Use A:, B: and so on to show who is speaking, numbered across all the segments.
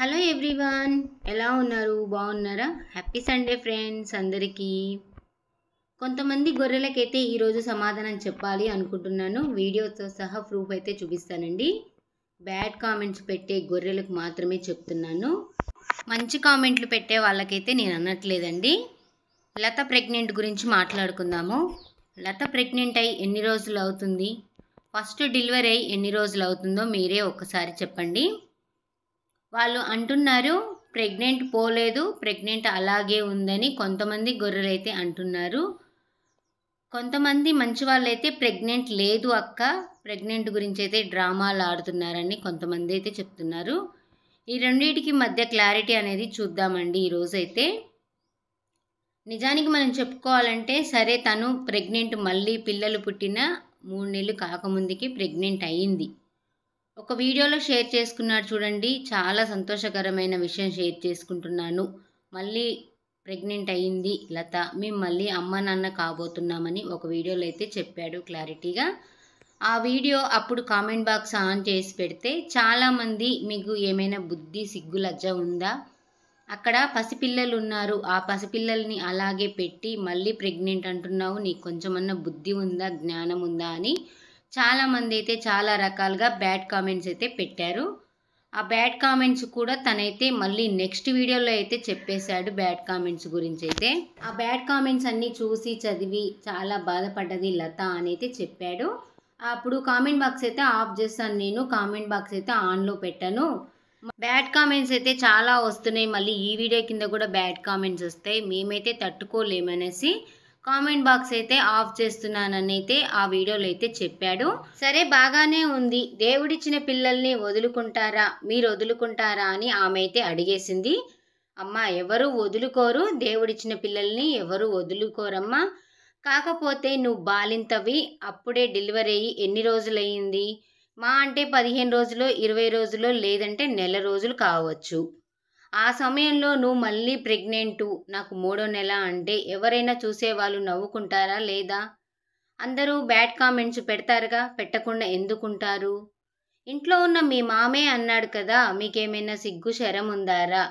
A: Hello everyone, ఎలా ఉన్నారు? బాగున్నారా? హ్యాపీ సండే ఫ్రెండ్స్ అందరికీ. కొంతమంది గొర్రెలకైతే ఈరోజు సమాధానం చెప్పాలి అనుకుంటున్నాను. వీడియోతో సహా ప్రూఫ్ అయితే చూపిస్తానండి. బ్యాడ్ కామెంట్స్ పెట్టే గొర్రెలకు మాత్రమే చెప్తున్నాను. మంచి కామెంట్లు పెట్టే వాళ్ళకైతే నేను అనట్లేదండి. లత ప్రెగ్నెంట్ గురించి మాట్లాడుకుందాము. లత ప్రెగ్నెంట్ అయి ఎన్ని రోజులు అవుతుంది? ఫస్ట్ డెలివరీ అయి ఎన్ని రోజులు అవుతుందో మీరే ఒక్కసారి చెప్పండి. వాళ్ళు అంటున్నారు ప్రెగ్నెంట్ పోలేదు, ప్రెగ్నెంట్ అలాగే ఉందని కొంతమంది గొర్రెలైతే అంటున్నారు. కొంతమంది మంచి వాళ్ళైతే ప్రెగ్నెంట్ లేదు అక్క, ప్రెగ్నెంట్ గురించి అయితే డ్రామాలు ఆడుతున్నారని కొంతమంది అయితే చెప్తున్నారు. ఈ రెండింటికి మధ్య క్లారిటీ అనేది చూద్దామండి ఈరోజైతే. నిజానికి మనం చెప్పుకోవాలంటే సరే, తను ప్రెగ్నెంట్ మళ్ళీ పిల్లలు పుట్టిన 3 నెలలు కాకముందుకి ప్రెగ్నెంట్ అయ్యింది. ఒక వీడియోలో షేర్ చేసుకున్నాడు చూడండి, చాలా సంతోషకరమైన విషయం షేర్ చేసుకుంటున్నాను. మళ్ళీ ప్రెగ్నెంట్ అయ్యింది లత, మేము మళ్ళీ అమ్మ నాన్న కాబోతున్నామని ఒక వీడియోలో అయితే చెప్పాడు క్లారిటీగా. ఆ వీడియో అప్పుడు కామెంట్ బాక్స్ ఆన్ చేసి పెడితే చాలామంది మీకు ఏమైనా బుద్ధి సిగ్గు లజ్జ ఉందా, అక్కడ పసిపిల్లలు ఉన్నారు, ఆ పసిపిల్లల్ని అలాగే పెట్టి మళ్ళీ ప్రెగ్నెంట్ అంటున్నావు, నీకు కొంచెమన్నా బుద్ధి ఉందా, జ్ఞానం ఉందా అని చాలామంది అయితే చాలా రకాలుగా బ్యాడ్ కామెంట్స్ అయితే పెట్టారు. ఆ బ్యాడ్ కామెంట్స్ కూడా తనైతే మళ్ళీ నెక్స్ట్ వీడియోలో అయితే చెప్పేశాడు బ్యాడ్ కామెంట్స్ గురించి అయితే. ఆ బ్యాడ్ కామెంట్స్ అన్నీ చూసి చదివి చాలా బాధపడ్డది లత అని అయితే చెప్పాడు. అప్పుడు కామెంట్ బాక్స్ అయితే ఆఫ్ చేస్తాను, నేను కామెంట్ బాక్స్ అయితే ఆన్లో పెట్టాను. బ్యాడ్ కామెంట్స్ అయితే చాలా వస్తున్నాయి, మళ్ళీ ఈ వీడియో కింద కూడా బ్యాడ్ కామెంట్స్ వస్తాయి, మేమైతే తట్టుకోలేమనేసి కామెంట్ బాక్స్ అయితే ఆఫ్ చేస్తున్నానని అయితే ఆ వీడియోలో అయితే చెప్పాడు. సరే, బాగానే ఉంది, దేవుడిచ్చిన పిల్లల్ని వదులుకుంటారా, మీరు వదులుకుంటారా అని ఆమె అయితే అడిగేసింది. అమ్మ, ఎవరు వదులుకోరు, దేవుడిచ్చిన పిల్లల్ని ఎవరు వదులుకోరమ్మా. కాకపోతే నువ్వు బాలింతవి, అప్పుడే డెలివరీ అయ్యి ఎన్ని రోజులయ్యింది? మా అంటే 15 రోజులు, 20 రోజులు, లేదంటే నెల రోజులు కావచ్చు. ఆ సమయంలో నువ్వు మళ్ళీ ప్రెగ్నెంటు, నాకు 3వ నెల అంటే ఎవరైనా చూసేవాళ్ళు నవ్వుకుంటారా లేదా? అందరూ బ్యాడ్ కామెంట్స్ పెడతారుగా, పెట్టకుండా ఎందుకుంటారు? ఇంట్లో ఉన్న మీ మామే అన్నాడు కదా, మీకేమైనా సిగ్గు శరం ఉందారా?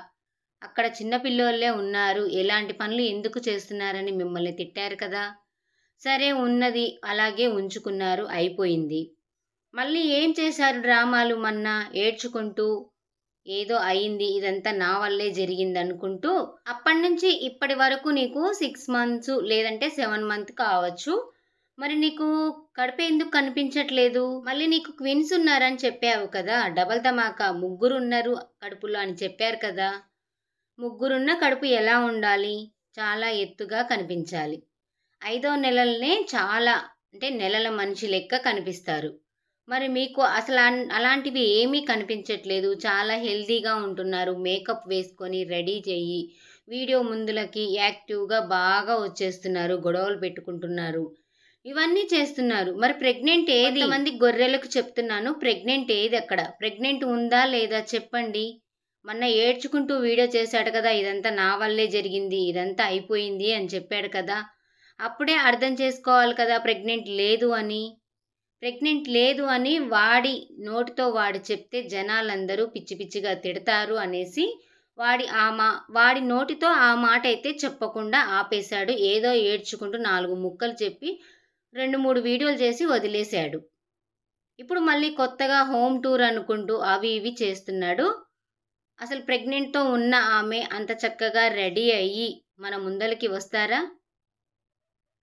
A: అక్కడ చిన్నపిల్లోళ్ళే ఉన్నారు, ఎలాంటి పనులు ఎందుకు చేస్తున్నారని మిమ్మల్ని తిట్టారు కదా. సరే, ఉన్నది అలాగే ఉంచుకున్నారు, అయిపోయింది. మళ్ళీ ఏం చేశారు డ్రామాలు? మొన్న ఏడ్చుకుంటూ ఏదో అయింది, ఇదంతా నా వల్లే జరిగింది అనుకుంటూ అప్పటి నుంచి ఇప్పటి వరకు నీకు 6 మంత్స్ లేదంటే 7 మంత్ కావచ్చు, మరి నీకు కడుపు ఎందుకు కనిపించట్లేదు? మళ్ళీ నీకు క్విన్స్ ఉన్నారని చెప్పావు కదా, డబల్ ధమాకా, 3 ఉన్నారు కడుపులో అని చెప్పారు కదా. 3 కడుపు ఎలా ఉండాలి? చాలా ఎత్తుగా కనిపించాలి. 5వ నెలలనే చాలా అంటే నెలల మనిషి లెక్క కనిపిస్తారు. మరి మీకు అసలు అలాంటివి ఏమీ కనిపించట్లేదు, చాలా హెల్తీగా ఉంటున్నారు, మేకప్ వేసుకొని రెడీ చెయ్యి, వీడియో ముందులకి యాక్టివ్గా బాగా వచ్చేస్తున్నారు, గొడవలు పెట్టుకుంటున్నారు, ఇవన్నీ చేస్తున్నారు. మరి ప్రెగ్నెంట్ ఏది? కొంతమంది గొర్రెలకు చెప్తున్నాను, ప్రెగ్నెంట్ ఏది? అక్కడ ప్రెగ్నెంట్ ఉందా లేదా చెప్పండి. మొన్న ఏడ్చుకుంటూ వీడియో చేశాడు కదా, ఇదంతా నా వల్లే జరిగింది, ఇదంతా అయిపోయింది అని చెప్పాడు కదా, అప్పుడే అర్థం చేసుకోవాలి కదా ప్రెగ్నెంట్ లేదు అని. ప్రెగ్నెంట్ లేదు అని వాడి నోటితో వాడు చెప్తే జనాలందరూ పిచ్చి పిచ్చిగా తిడతారు అనేసి వాడి నోటితో ఆ మాట అయితే చెప్పకుండా ఆపేశాడు. ఏదో ఏడ్చుకుంటూ 4 ముక్కలు చెప్పి 2-3 వీడియోలు చేసి వదిలేశాడు. ఇప్పుడు మళ్ళీ కొత్తగా హోమ్ టూర్ అనుకుంటూ అవి ఇవి చేస్తున్నాడు. అసలు ప్రెగ్నెంట్తో ఉన్న ఆమె అంత చక్కగా రెడీ అయ్యి మన ముందలకి వస్తారా?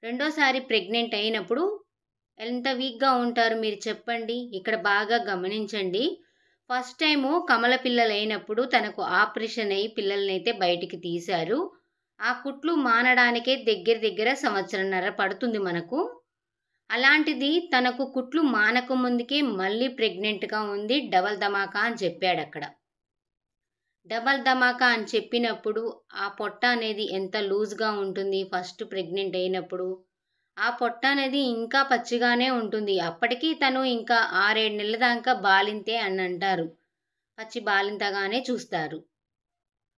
A: రెండోసారి ప్రెగ్నెంట్ అయినప్పుడు ఎంత వీక్గా ఉంటారు మీరు చెప్పండి. ఇక్కడ బాగా గమనించండి. ఫస్ట్ టైము కమల పిల్లలు అయినప్పుడు తనకు ఆపరేషన్ అయ్యి పిల్లలనైతే బయటికి తీశారు. ఆ కుట్లు మానడానికే దగ్గర 1.5 సంవత్సరం పడుతుంది మనకు. అలాంటిది తనకు కుట్లు మానక ముందుకే మళ్ళీ ప్రెగ్నెంట్గా ఉంది, డబల్ ధమాకా అని చెప్పాడు అక్కడ. డబల్ ధమాకా అని చెప్పినప్పుడు ఆ పొట్ట అనేది ఎంత లూజ్గా ఉంటుంది ఫస్ట్ ప్రెగ్నెంట్ అయినప్పుడు. ఆ పొట్ట అనేది ఇంకా పచ్చిగానే ఉంటుంది. అప్పటికి తను ఇంకా 6-7 నెలల దాకా బాలింతే అని అంటారు, పచ్చి బాలింతగానే చూస్తారు.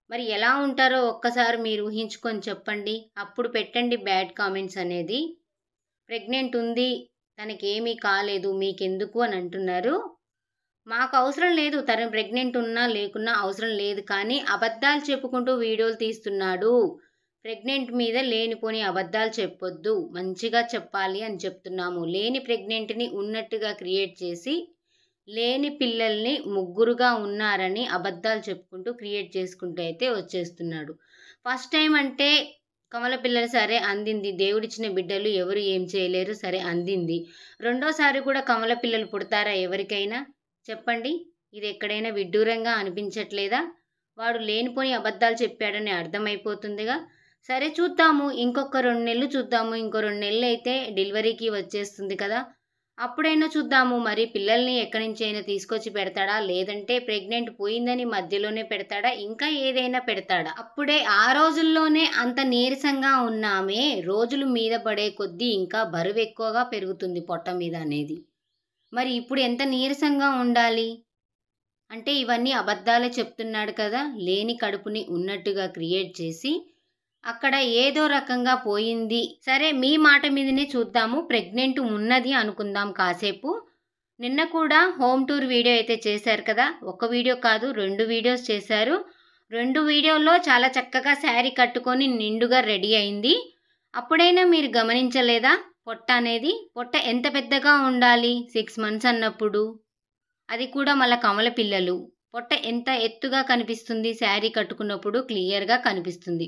A: మరి ఎలా ఉంటారో ఒక్కసారి మీరు ఊహించుకొని చెప్పండి, అప్పుడు పెట్టండి బ్యాడ్ కామెంట్స్ అనేది. ప్రెగ్నెంట్ ఉంది, తనకేమీ కాలేదు, మీకెందుకు అని అంటున్నారు. మాకు అవసరం లేదు, తను ప్రెగ్నెంట్ ఉన్నా లేకున్నా అవసరం లేదు, కానీ అబద్ధాలు చెప్పుకుంటూ వీడియోలు తీస్తున్నాడు. ప్రెగ్నెంట్ మీద లేనిపోని అబద్ధాలు చెప్పొద్దు, మంచిగా చెప్పాలి అని చెప్తున్నాము. లేని ప్రెగ్నెంట్ని ఉన్నట్టుగా క్రియేట్ చేసి లేని పిల్లల్ని ముగ్గురుగా ఉన్నారని అబద్ధాలు చెప్పుకుంటూ క్రియేట్ చేసుకుంటూ అయితే వచ్చేస్తున్నాడు. ఫస్ట్ టైం అంటే కమల పిల్లలు సరే అందింది, దేవుడిచ్చిన బిడ్డలు ఎవరు ఏం చేయలేరు, సరే అందింది. రెండోసారి కూడా కమల పిల్లలు పుడతారా ఎవరికైనా చెప్పండి? ఇది ఎక్కడైనా విడ్డూరంగా అనిపించట్లేదా? వాడు లేనిపోని అబద్ధాలు చెప్పాడని అర్థమైపోతుందిగా. సరే చూద్దాము, ఇంకొక 2 నెలలు చూద్దాము. ఇంకో 2 నెలలు అయితే డెలివరీకి వచ్చేస్తుంది కదా, అప్పుడైనా చూద్దాము. మరి పిల్లల్ని ఎక్కడి నుంచి అయినా తీసుకొచ్చి పెడతాడా, లేదంటే ప్రెగ్నెంట్ పోయిందని మధ్యలోనే పెడతాడా, ఇంకా ఏదైనా పెడతాడా? అప్పుడే ఆ రోజుల్లోనే అంత నీరసంగా ఉన్నామే, రోజులు మీద పడే కొద్దీ ఇంకా బరువు ఎక్కువగా పెరుగుతుంది పొట్ట మీద అనేది. మరి ఇప్పుడు ఎంత నీరసంగా ఉండాలి? అంటే ఇవన్నీ అబద్ధాలే చెప్తున్నాడు కదా. లేని కడుపుని ఉన్నట్టుగా క్రియేట్ చేసి అక్కడ ఏదో రకంగా పోయింది. సరే మీ మాట మీదనే చూద్దాము, ప్రెగ్నెంట్ ఉన్నది అనుకుందాం కాసేపు. నిన్న కూడా హోమ్ టూర్ వీడియో అయితే చేశారు కదా, ఒక వీడియో కాదు 2 వీడియోస్ చేశారు. 2 వీడియోల్లో చాలా చక్కగా శారీ కట్టుకొని నిండుగా రెడీ అయింది. అప్పుడైనా మీరు గమనించలేదా? పొట్ట ఎంత పెద్దగా ఉండాలి 6 మంత్స్ అన్నప్పుడు, అది కూడా మళ్ళీ కమల పిల్లలు. పొట్ట ఎంత ఎత్తుగా కనిపిస్తుంది శారీ కట్టుకున్నప్పుడు, క్లియర్గా కనిపిస్తుంది.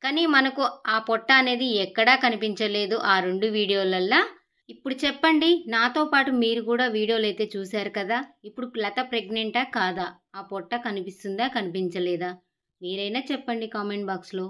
A: కానీ మనకు ఆ పొట్ట అనేది ఎక్కడా కనిపించలేదు ఆ 2 వీడియోలల్లా. ఇప్పుడు చెప్పండి, నాతో పాటు మీరు కూడా వీడియోలు అయితే చూశారు కదా, ఇప్పుడు లత ప్రెగ్నెంటా కాదా? ఆ పొట్ట కనిపిస్తుందా కనిపించలేదా? మీరైనా చెప్పండి కామెంట్ బాక్స్లో.